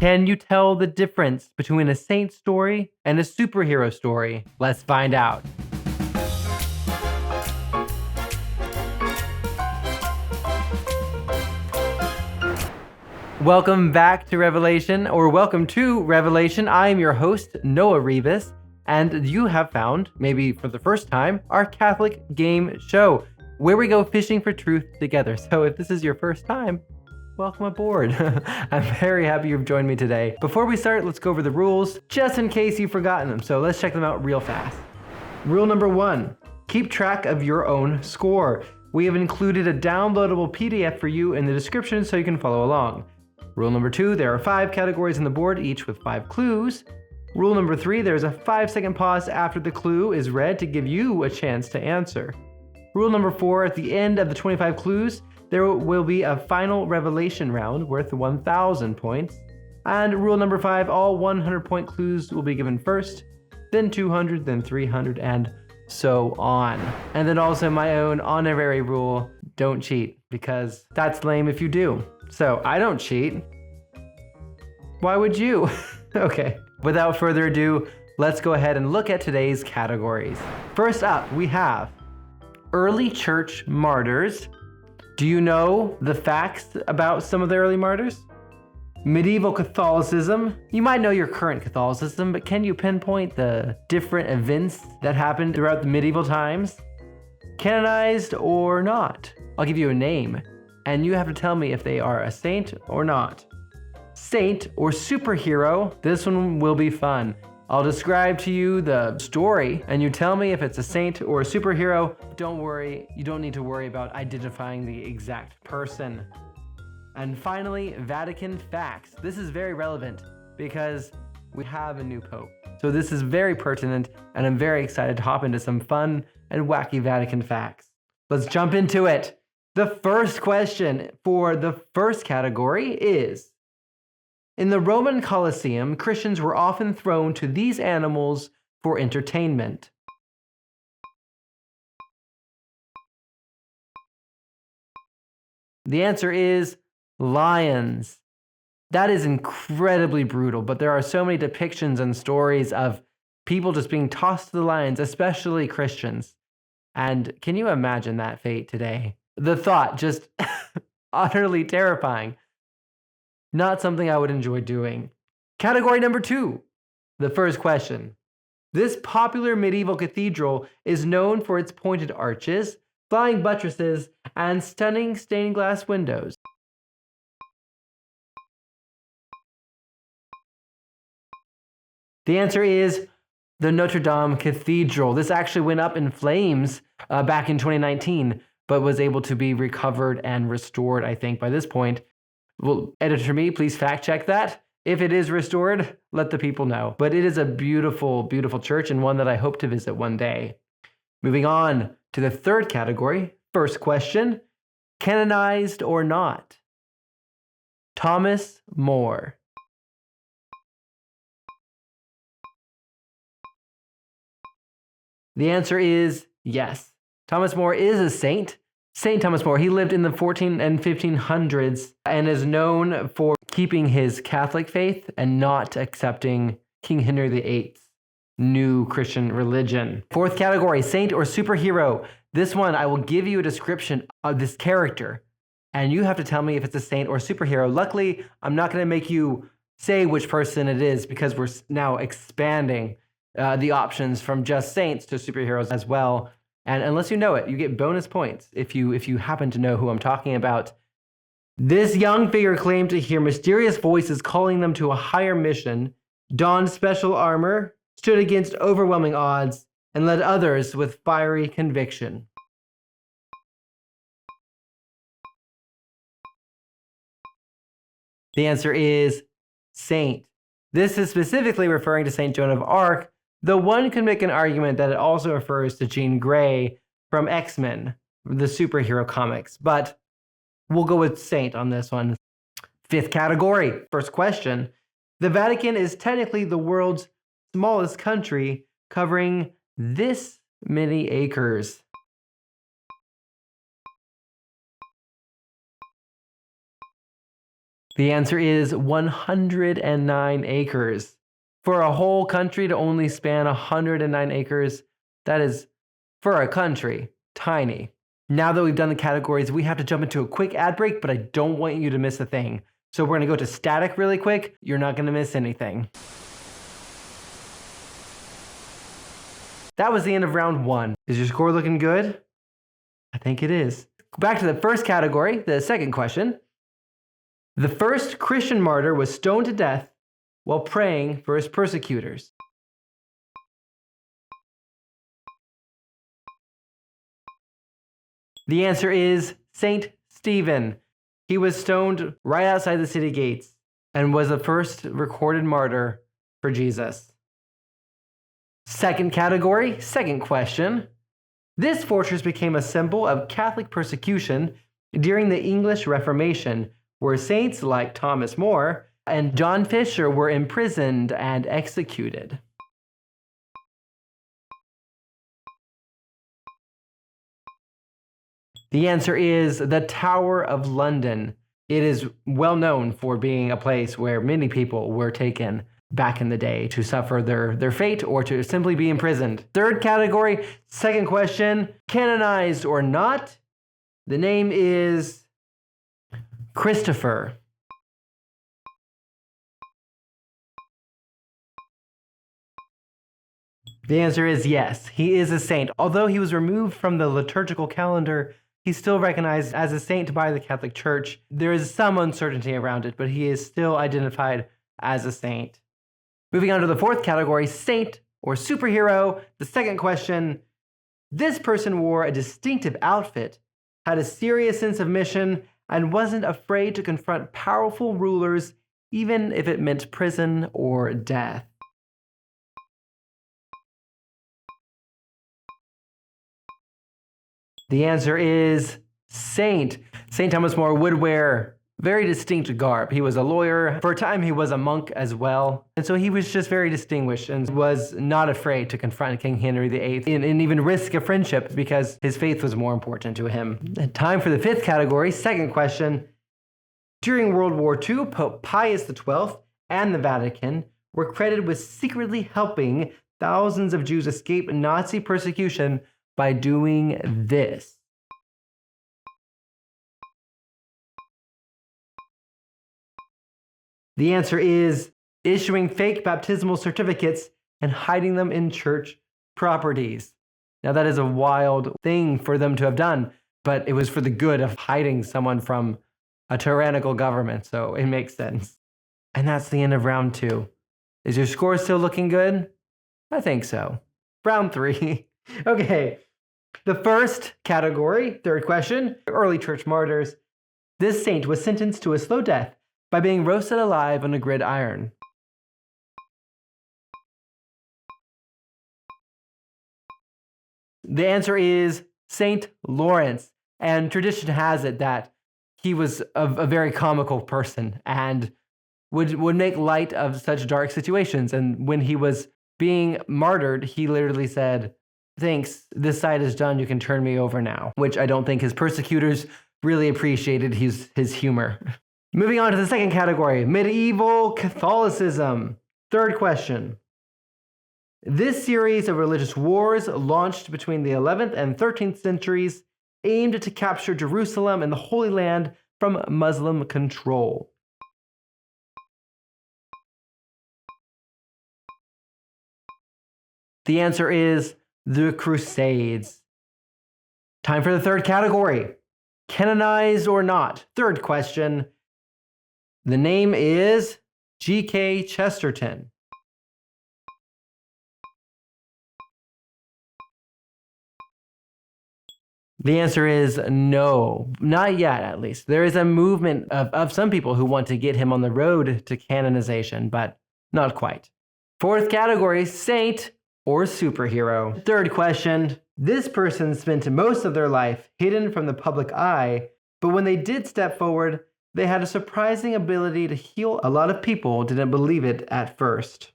Can you tell the difference between a saint story and a superhero story? Let's find out. Welcome back to Revelation, or welcome to Revelation. I am your host, Noah Rivas, and you have found, maybe for the first time, our Catholic game show, where we go fishing for truth together. So if this is your first time, welcome aboard. I'm very happy you've joined me today. Before we start, let's go over the rules, just in case you've forgotten them. So let's check them out real fast. Rule number 1, keep track of your own score. We have included a downloadable PDF for you in the description so you can follow along. Rule number 2, there are 5 categories on the board, each with 5 clues. Rule number 3, there's a 5-second pause after the clue is read to give you a chance to answer. Rule number 4, at the end of the 25 clues, there will be a final revelation round worth 1,000 points. And rule number 5, all 100-point clues will be given first, then 200, then 300, and so on. And then also my own honorary rule, don't cheat, because that's lame if you do. So I don't cheat. Why would you? Okay, without further ado, let's go ahead and look at today's categories. First up, we have early church martyrs. Do you know the facts about some of the early martyrs? Medieval Catholicism. You might know your current Catholicism, but can you pinpoint the different events that happened throughout the medieval times? Canonized or not? I'll give you a name, and you have to tell me if they are a saint or not. Saint or superhero, this one will be fun. I'll describe to you the story, and you tell me if it's a saint or a superhero. Don't worry, you don't need to worry about identifying the exact person. And finally, Vatican facts. This is very relevant because we have a new pope. So this is very pertinent, and I'm very excited to hop into some fun and wacky Vatican facts. Let's jump into it. The first question for the first category is, in the Roman Colosseum, Christians were often thrown to these animals for entertainment. The answer is lions. That is incredibly brutal, but there are so many depictions and stories of people just being tossed to the lions, especially Christians. And can you imagine that fate today? The thought, just utterly terrifying. Not something I would enjoy doing. Category number 2, the first question. This popular medieval cathedral is known for its pointed arches, flying buttresses, and stunning stained glass windows. The answer is the Notre Dame Cathedral. This actually went up in flames back in 2019, but was able to be recovered and restored, I think, by this point. Well, editor me, please fact check that. If it is restored, let the people know. But it is a beautiful, beautiful church, and one that I hope to visit one day. Moving on to the third category. First question, canonized or not? Thomas More. The answer is yes. Thomas More is a saint. Saint Thomas More, he lived in the 14 and 1500s and is known for keeping his Catholic faith and not accepting King Henry VIII's new Christian religion. Fourth category, saint or superhero. This one, I will give you a description of this character, and you have to tell me if it's a saint or superhero. Luckily, I'm not going to make you say which person it is because we're now expanding the options from just saints to superheroes as well. And unless you know it, you get bonus points if you happen to know who I'm talking about. This young figure claimed to hear mysterious voices calling them to a higher mission, donned special armor, stood against overwhelming odds, and led others with fiery conviction. The answer is saint. This is specifically referring to Saint Joan of Arc, though one could make an argument that it also refers to Jean Grey from X-Men, the superhero comics, but we'll go with saint on this one. Fifth category, first question. The Vatican is technically the world's smallest country, covering this many acres. The answer is 109 acres. For a whole country to only span 109 acres, that is, for a country, tiny. Now that we've done the categories, we have to jump into a quick ad break, but I don't want you to miss a thing. So we're going to go to static really quick. You're not going to miss anything. That was the end of round 1. Is your score looking good? I think it is. Back to the first category, the second question. The first Christian martyr was stoned to death while praying for his persecutors. The answer is Saint Stephen. He was stoned right outside the city gates and was the first recorded martyr for Jesus. Second category, second question. This fortress became a symbol of Catholic persecution during the English Reformation, where saints like Thomas More and John Fisher were imprisoned and executed. The answer is the Tower of London. It is well known for being a place where many people were taken back in the day to suffer their fate or to simply be imprisoned. Third category, second question, canonized or not? The name is Christopher. The answer is yes, he is a saint. Although he was removed from the liturgical calendar, he's still recognized as a saint by the Catholic Church. There is some uncertainty around it, but he is still identified as a saint. Moving on to the fourth category, saint or superhero. The second question, this person wore a distinctive outfit, had a serious sense of mission, and wasn't afraid to confront powerful rulers, even if it meant prison or death. The answer is Saint. Saint Thomas More would wear very distinct garb. He was a lawyer. For a time, he was a monk as well. And so he was just very distinguished and was not afraid to confront King Henry VIII and even risk a friendship because his faith was more important to him. Time for the fifth category, second question. During World War II, Pope Pius XII and the Vatican were credited with secretly helping thousands of Jews escape Nazi persecution by doing this. The answer is issuing fake baptismal certificates and hiding them in church properties. Now, that is a wild thing for them to have done, but it was for the good of hiding someone from a tyrannical government, so it makes sense. And that's the end of round 2. Is your score still looking good? I think so. Round 3. Okay. The first category, third question, early church martyrs. This saint was sentenced to a slow death by being roasted alive on a gridiron. The answer is Saint Lawrence, and tradition has it that he was a very comical person and would make light of such dark situations. And when he was being martyred, he literally said, "Thanks, this side is done, you can turn me over now," which I don't think his persecutors really appreciated his humor. Moving on to the second category, medieval Catholicism. Third question. This series of religious wars launched between the 11th and 13th centuries aimed to capture Jerusalem and the Holy Land from Muslim control. The answer is the Crusades. Time for the third category, canonized or not. Third question. The name is G.K. Chesterton. The answer is no, not yet at least. There is a movement of some people who want to get him on the road to canonization, but not quite. Fourth category, saint or superhero. Third question, this person spent most of their life hidden from the public eye, but when they did step forward, they had a surprising ability to heal. A lot of people didn't believe it at first.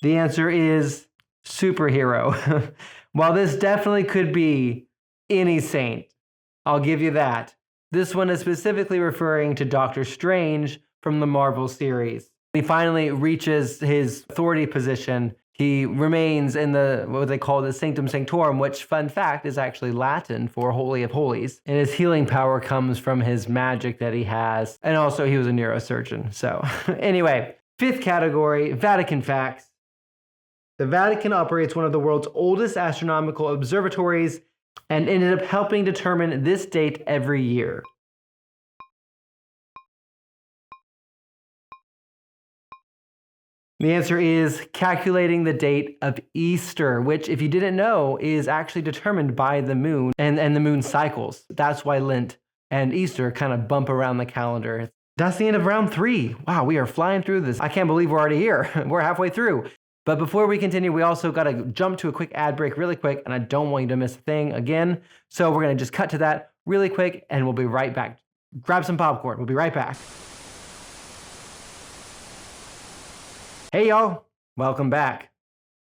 The answer is superhero. While this definitely could be any saint. I'll give you that. This one is specifically referring to Doctor Strange from the Marvel series. He finally reaches his authority position. He remains in the what they call the Sanctum Sanctorum, which, fun fact, is actually Latin for Holy of Holies. And his healing power comes from his magic that he has. And also, he was a neurosurgeon. So, anyway, fifth category, Vatican facts. The Vatican operates one of the world's oldest astronomical observatories and ended up helping determine this date every year. The answer is calculating the date of Easter, which, if you didn't know, is actually determined by the moon and the moon cycles. That's why Lent and Easter kind of bump around the calendar. That's the end of round 3. Wow, we are flying through this. I can't believe we're already here. We're halfway through. But before we continue, we also got to jump to a quick ad break really quick, and I don't want you to miss a thing again. So we're going to just cut to that really quick, and we'll be right back. Grab some popcorn. We'll be right back. Hey y'all, welcome back.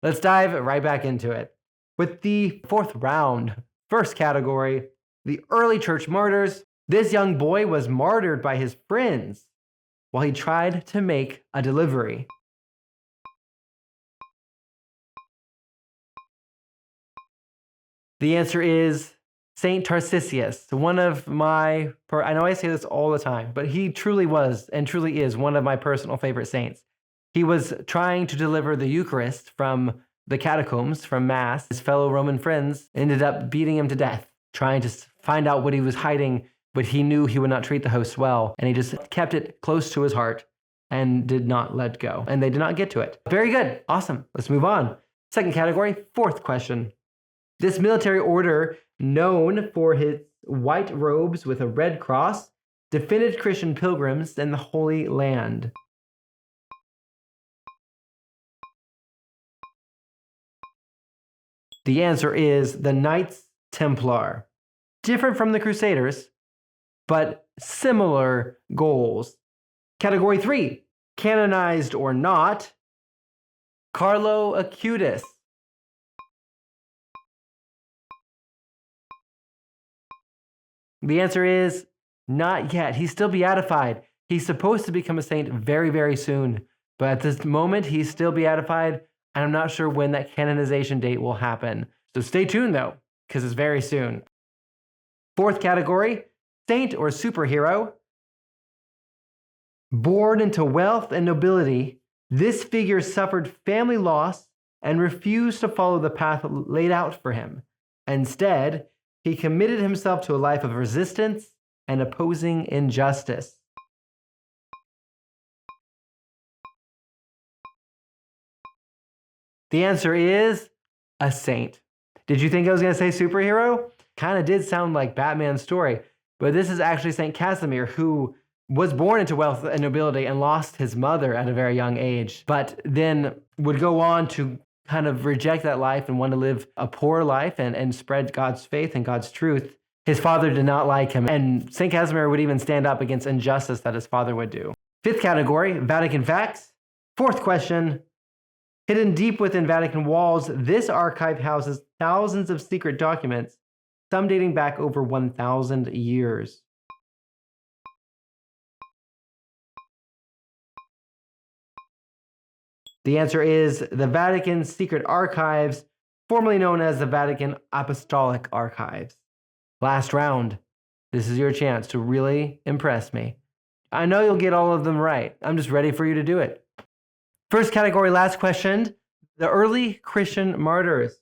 Let's dive right back into it. With the fourth round, first category, the early church martyrs. This young boy was martyred by his friends while he tried to make a delivery. The answer is Saint Tarcisius, one of my, I know I say this all the time, but he truly was and truly is one of my personal favorite saints. He was trying to deliver the Eucharist from the catacombs, from Mass. His fellow Roman friends ended up beating him to death, trying to find out what he was hiding, but he knew he would not treat the host well, and he just kept it close to his heart and did not let go, and they did not get to it. Very good. Awesome. Let's move on. Second category, fourth question. This military order, known for its white robes with a red cross, defended Christian pilgrims in the Holy Land. The answer is the Knights Templar. Different from the Crusaders, but similar goals. Category 3, canonized or not, Carlo Acutis. The answer is not yet. He's still beatified. He's supposed to become a saint very, very soon. But at this moment, he's still beatified. And I'm not sure when that canonization date will happen. So stay tuned, though, because it's very soon. Fourth category, saint or superhero. Born into wealth and nobility, this figure suffered family loss and refused to follow the path laid out for him. Instead, he committed himself to a life of resistance and opposing injustice. The answer is a saint. Did you think I was going to say superhero? Kind of did sound like Batman's story, but this is actually Saint Casimir, who was born into wealth and nobility and lost his mother at a very young age, but then would go on to kind of reject that life and want to live a poor life and spread God's faith and God's truth. His father did not like him, and Saint Casimir would even stand up against injustice that his father would do. Fifth category, Vatican facts. Fourth question. Hidden deep within Vatican walls, this archive houses thousands of secret documents, some dating back over 1,000 years. The answer is the Vatican Secret Archives, formerly known as the Vatican Apostolic Archives. Last round. This is your chance to really impress me. I know you'll get all of them right. I'm just ready for you to do it. First category, last question. The early Christian martyrs.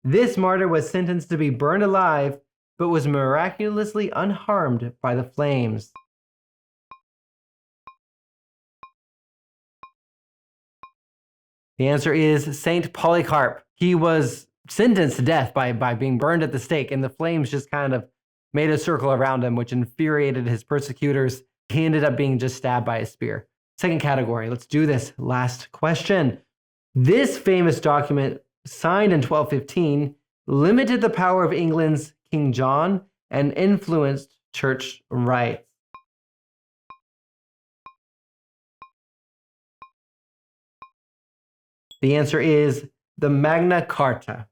This martyr was sentenced to be burned alive, but was miraculously unharmed by the flames. The answer is Saint Polycarp. He was sentenced to death by being burned at the stake, and the flames just kind of made a circle around him, which infuriated his persecutors. He ended up being just stabbed by a spear. Second category, let's do this. Last question. This famous document, signed in 1215, limited the power of England's King John and influenced church rights. The answer is the Magna Carta.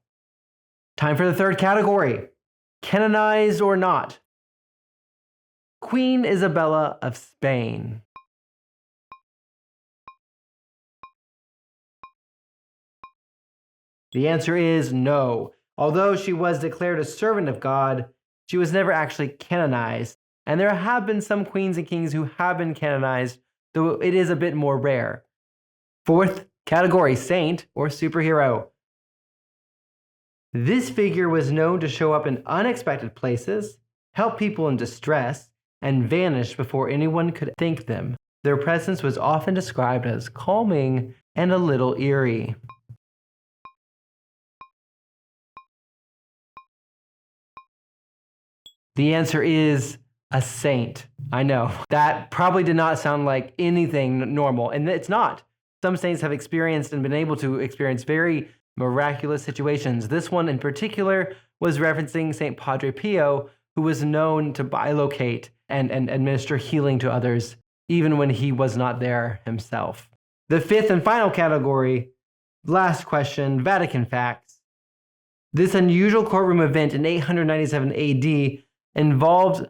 Time for the third category. Canonized or not? Queen Isabella of Spain. The answer is no. Although she was declared a servant of God, she was never actually canonized. And there have been some queens and kings who have been canonized, though it is a bit more rare. Fourth category, saint or superhero. This figure was known to show up in unexpected places, help people in distress, and vanish before anyone could thank them. Their presence was often described as calming and a little eerie. The answer is a saint. I know. That probably did not sound like anything normal, and it's not. Some saints have experienced and been able to experience very miraculous situations. This one in particular was referencing St. Padre Pio, who was known to bilocate and administer healing to others, even when he was not there himself. The fifth and final category, last question, Vatican facts. This unusual courtroom event in 897 AD involved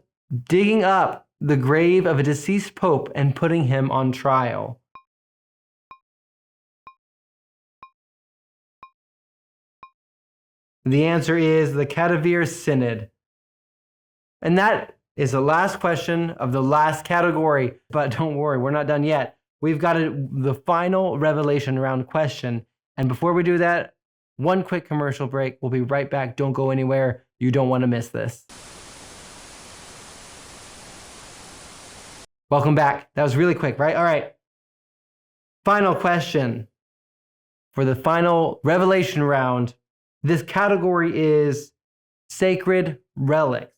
digging up the grave of a deceased pope and putting him on trial. The answer is the Cadaver Synod. And that is the last question of the last category. But don't worry, we're not done yet. We've got the final revelation round question. And before we do that, one quick commercial break. We'll be right back. Don't go anywhere. You don't want to miss this. Welcome back. That was really quick, right? All right. Final question for the final revelation round. This category is sacred relics.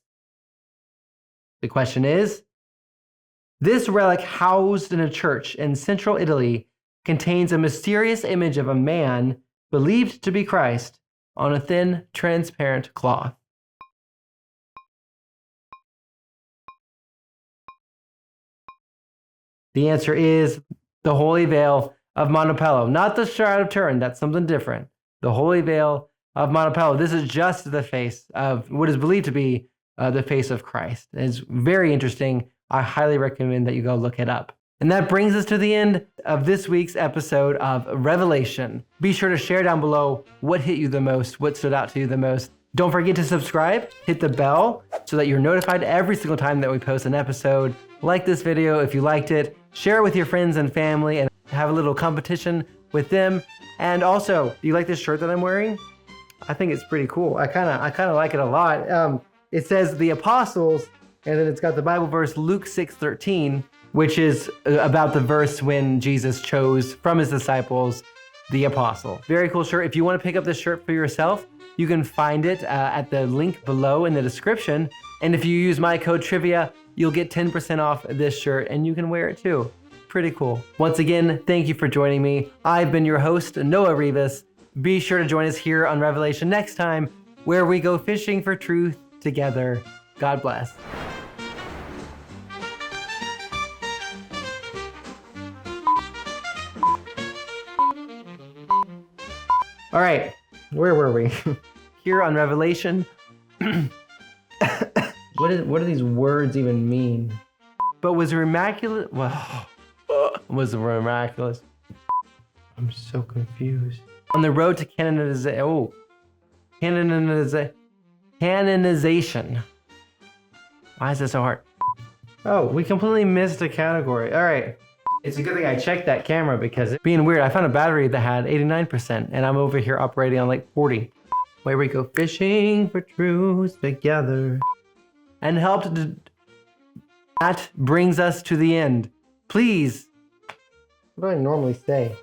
The question is, this relic housed in a church in central Italy contains a mysterious image of a man believed to be Christ on a thin, transparent cloth. The answer is the Holy Veil of Montepello, not the Shroud of Turin. That's something different. The Holy Veil of Montepello. This is just the face of what is believed to be the face of Christ. It's very interesting. I highly recommend that you go look it up. And that brings us to the end of this week's episode of Revelation. Be sure to share down below what hit you the most, what stood out to you the most. Don't forget to subscribe, hit the bell so that you're notified every single time that we post an episode. Like this video if you liked it, share it with your friends and family, and have a little competition with them. And also, do you like this shirt that I'm wearing? I think it's pretty cool. I kind of like it a lot. It says the apostles, and then it's got the Bible verse Luke 6:13, which is about the verse when Jesus chose from his disciples the apostle. Very cool shirt. If you want to pick up this shirt for yourself, you can find it at the link below in the description. And if you use my code TRIVIA, you'll get 10% off this shirt, and you can wear it too. Pretty cool. Once again, thank you for joining me. I've been your host, Noah Rivas. Be sure to join us here on Revelation next time, where we go fishing for truth together. God bless. All right, where were we? Here on Revelation. What do these words even mean? But was miraculous? Well, was miraculous? I'm so confused. On the road to canonization. Oh, canonization. Why is this so hard? Oh, we completely missed a category. All right. It's a good thing I checked that camera because being weird, I found a battery that had 89% and I'm over here operating on like 40. Where we go fishing for truth together. And that brings us to the end. Please. What do I normally say?